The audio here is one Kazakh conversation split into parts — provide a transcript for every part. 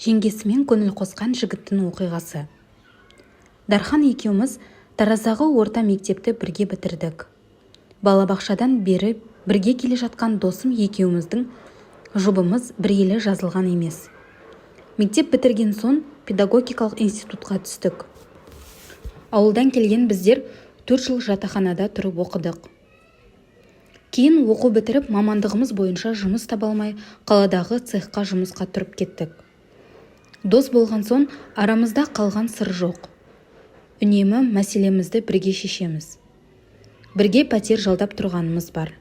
жеңгесімен көңіл қосқан жігіттің оқиғасы. Дархан екеуміз Тараздағы орта мектепті бірге бітірдік. Балабақшадан бері бірге келе жатқан досым екеуміздің жұбымыз бір елі жазылған емес. Мектеп бітірген соң педагогикалық институтқа түстік. Ауылдан келген біздер 4 жыл жатақханада тұрып оқыдық. Кейін оқу бітіріп мамандығымыз бойынша жұмыс таба алмай қаладағы цехқа жұмысқа тұрып кеттік. Дос болған соң арамызда қалған сыр жоқ. Үнемі мәселемізді бірге шешеміз. Бірге пәтер жалдап тұрғанымыз бар.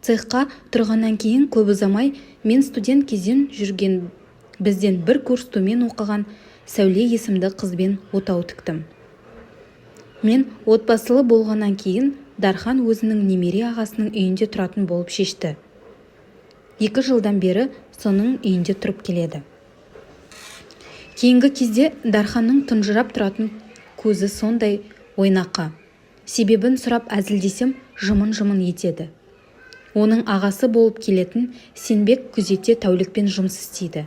Цехқа тұрғаннан кейін көп ұзамай мен студент кезден жүрген бізден бір курс төмен оқыған Сәуле есімді қызбен отау тіктім. Мен отбасылы болғаннан кейін Дархан өзінің немере ағасының үйінде тұратын болып шешті. 2 жылдан бері соның үйінде тұрып келеді. Кейінгі кезде Дарханның тұнжырап тұратын көзі сондай ойнақы. Себебін сұрап әзілдесем жымын-жымын етеді. Оның ағасы болып келетін Сенбек күзетте тәулікпен жұмыс істейді.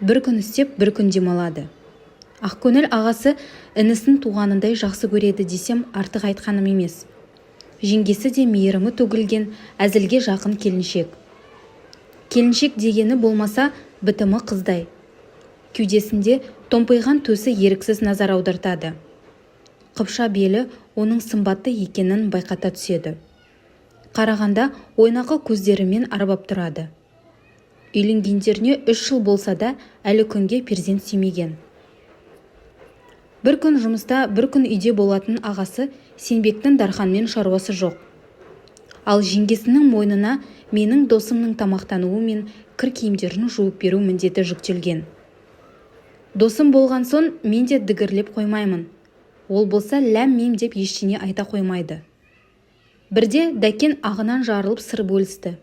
Бір күн істеп, бір күн демалады. Ақкөңіл ағасы інісін туғанындай жақсы көреді десем артық айтқаным емес. Жеңгесі де мейірімі төгілген әзілге жақын келіншек. Келіншек дегені болмаса бітімі қыздай. Кеудесінде томпайған төсі еріксіз назар аудартады. Қыпша белі оның сымбатты екенін байқата түседі. Қарағанда ойнақы көздерімен арбап тұрады. Үйленгендеріне 3 жыл болса да әлі күнге перзент сүймеген. Бір күн жұмыста, бір күн үйде болатын ағасы Сенбектің Дарханмен шаруасы жоқ. Ал жеңгесінің мойнына менің досымның тамақтануы мен кір киімдерін жуып беру міндеті жүктелген. Досым болған соң мен де дігірлеп қоймаймын. Ол болса ләм-мим деп ештеңе айта қоймайды. Бірде Дәкен ағынан жарылып сыр бөлісті.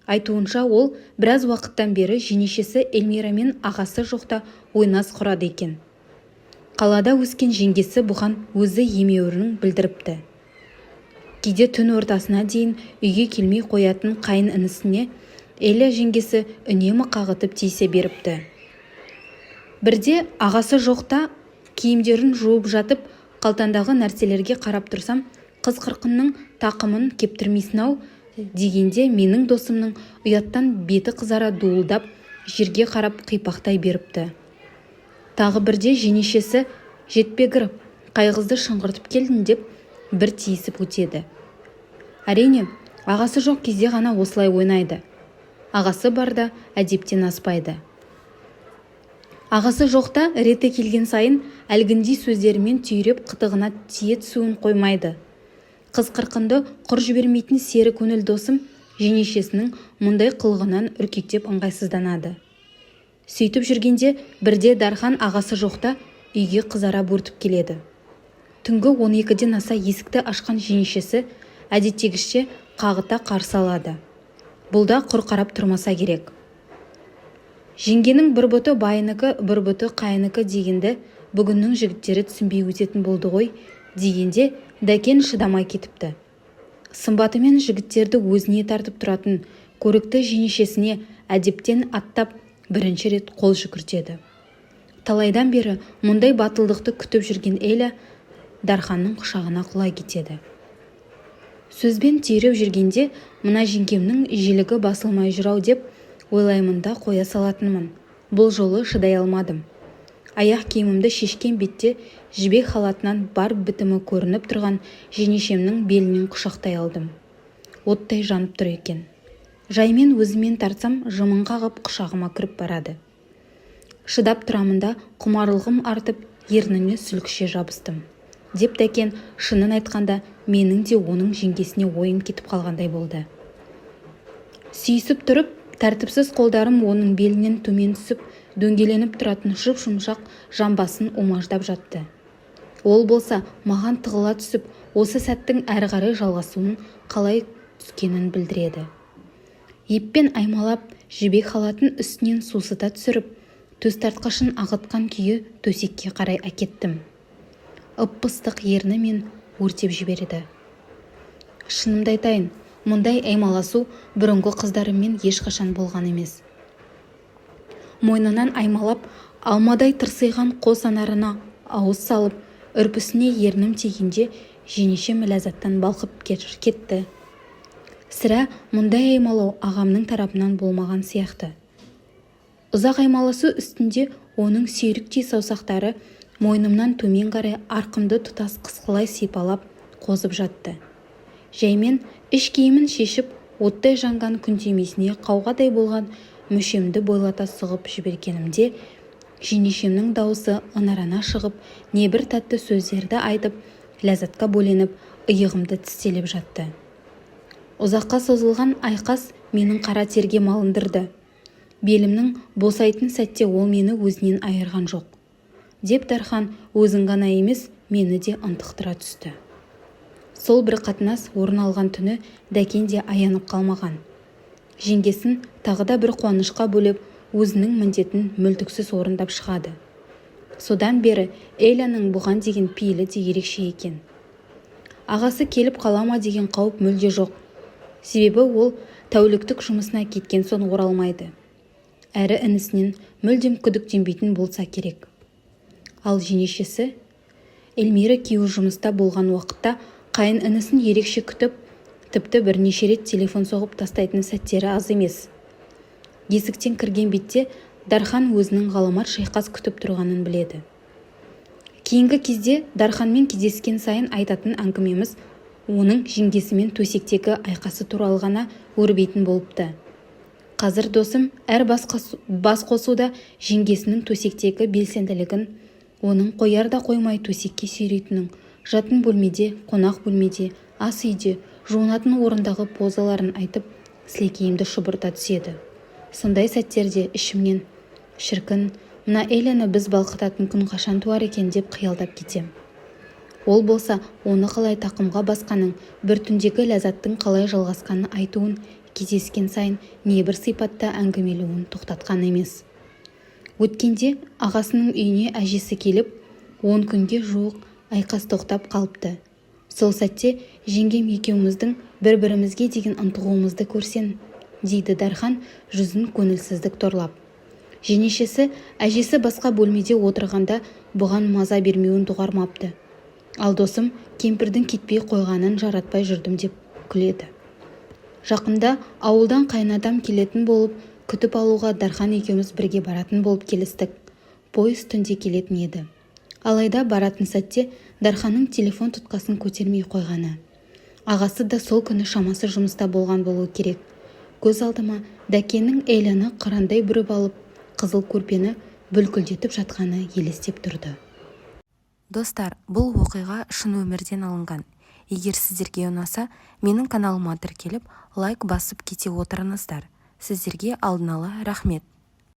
Айтуынша ол біраз уақыттан бері жеңешесі Эльмирамен ағасы жоқта ойнас құрады екен. Қалада өскен жеңгесі бұған өзі емеурінің білдіріпті. Кейде түн ортасына дейін үйге келмей қоятын қайын інісіне Эля жеңгесі үнемі қағытып тиісе беріпті. Бірде ағасы жоқта киімдерін жуып жатып, қалтандағы нәрселерге қарап тұрсам, қыз қырқынның тақымын кептірмейсін-ау дегенде менің досымның ұяттан беті қызара дуылдап, жерге қарап қипақтай беріпті. Тағы бірде жеңешесі жетпегір қайғызды шыңғыртып келдің деп бір тиісіп өтеді. Әрине, ағасы жоқ кезде ғана осылай ойнайды. Ағасы барда әдептен аспайды. Ағасы жоқта реті келген сайын әлгіндей сөздерімен түйреп қытығына тие түсуін қоймайды. Қыз қырқынды құр жібермейтін сері көңіл досым жеңешесінің мұндай қылығынан үркектеп ыңғайсызданады. Сөйтіп жүргенде бірде Дархан ағасы жоқта үйге қызара бөртіп келеді. Түнгі 12-ден аса есікті ашқан жеңешесі әдеттегіше қағыта қарсы алады. Бұлда құр қарап тұрмаса керек. Жеңгенің бір бұты байынікі, бір бұты қайыныкі дегенді бүгіннің жігіттері түсінбей өтетін болды ғой дегенде Дәкен шыдамай кетіпті. Сымбатымен жігіттерді өзіне тартып тұратын көрікті жеңешесіне әдептен аттап бірінші рет қол жүгіртеді. Талайдан бері мұндай батылдықты күтіп жүрген Эля Дарханның құшағына құлай кетеді. Сөзбен түйреп жүргенде мына жеңгемнің желігі басылмай жүрау деп ойлаймын да қоя салатынмын. Бұл жолы шыдай алмадым. Аяқ киімімді шешкен бетте жібек халатынан бар бітімі көрініп тұрған жеңешемнің белінен құшақтай алдым. Оттай жанып тұр екен. Жаймен өзімен тартсам жымын қағып құшағыма кіріп барады. Шыдап тұрамында құмарлығым артып ерніне сүлкіше жабыстым. Деп Дәкен шынын айтқанда менің де оның жеңгесіне ойым кетіп қалғандай болды. Сүйісіп тұрып, тәртіпсіз қолдарым оның белінен төмен түсіп, дөңгеленіп тұратын жұп-жұмсақ жамбасын умаждап жатты. Ол болса маған тығыла түсіп, осы сәттің әрі қарай жалғасуын қалай түскенін білдіреді. Еппен аймалап, жібек халатын үстінен сусыта түсіріп, төс тартқышын ағытқан күйі төсекке қарай әкеттім. Ып-ыстық ерні мен өртеп жібереді. Шынымды айтайын, мұндай аймаласу бұрынғы қыздарыммен ешқашан болған емес. мойнынан аймалап алмадай тырсиған қос анарына ауыз салып үрпісіне ернім тигенде жеңешем ләззаттан балқып кетті. Сірә мұндай аймалау ағамның тарапынан болмаған сияқты. Ұзақ аймаласу үстінде оның сүйріктей саусақтары мойнымнан төмен қарай арқымды тұтас қысқылай сипалап қозып жатты. Жәймен іш киімін шешіп, оттай жанған күнтемесіне қауғадай болған мүшемді бойлата сұғып жібергенімде, жеңешемнің дауысы ынарана шығып, небір тәтті сөздерді айтып, ләззатқа бөленіп, иығымды тістелеп жатты. Ұзаққа созылған айқас менің қара терге малындырды. Белімнің босайтын сәтте ол мені өзінен айырған жоқ. Деп Дархан өзін ғана емес, мені де ынтықтыра түсті. Сол бір қатынас орын алған түні Дәкен де аянып қалмаған. Жеңгесін тағы да бір қуанышқа бөлеп, өзінің міндетін мүлтіксіз орындап шығады. Содан бері Эйляның бұған деген пейілі де ерекше екен. Ағасы келіп қалама деген қауіп мүлде жоқ. Себебі ол тәуліктік жұмысына кеткен соң оралмайды. Әрі інісінен мүлдем күдіктенбейтін болса керек. Ал жеңешесі Эльмира күйеуі жұмыста болған уақытта қайын інісін ерекше күтіп, тіпті бірнеше рет телефон соғып тастайтын сәттері аз емес. Есіктен кірген бетте Дархан өзінің ғаламат шайқас күтіп тұрғанын біледі. Кейінгі кезде Дарханмен кездескен сайын айтатын әңгімеміз оның жеңгесімен төсектегі айқасы туралы ғана өрбейтін болыпты. Қазір досым әр бас қосуда жеңгесінің төсектегі белсенділігін, оның қояр да қоймай төсекке сүйрейтінін, жатын бөлмеде, қонақ бөлмеде, ас үйде, жуынатын орындағы позаларын айтып, сілекейімді шұбырта түседі. Сондай сәттерде ішімнен, шіркін, мына Эйляны біз балқытатын күн қашан туар екен деп қиялдап кетем. Ол болса, оны қалай тақымға басқанын, бір түндегі ләззаттың қалай жалғасқанын айтуын, кездескен сайын небір сипатта әңгімелеуін тоқтатқан емес. Өткенде ағасының үйіне әжесі келіп, 10 күнге жуық айқас тоқтап қалыпты. Сол сәтте жеңгем екеуміздің бір-бірімізге деген ынтығуымызды көрсен, дейді Дархан жүзін көңілсіздік торлап. Жеңешесі әжесі басқа бөлмеде отырғанда бұған маза бермеуін доғармапты. Ал досым кемпірдің кетпей қойғанын жаратпай жүрдім деп күледі. Жақында ауылдан қайынатам келетін болып, күтіп алуға Дархан екеуміз бірге баратын болып келістік. Пойыз түнде келетін еді. Алайда баратын сәтте Дарханның телефон тұтқасын көтермей қойғаны. Ағасы да сол күні шамасы жұмыста болған болуы керек. Көз алдыма Дәкеннің Эйляны қырандай бүріп алып, қызыл көрпені бүлкілдетіп жатқаны елестеп тұрды. Достар, бұл оқиға шын өмірден алынған. Егер сіздерге ұнаса, менің каналыма тіркеліп, лайк басып кете отырыңыздар. Сіздерге алдын ала рахмет.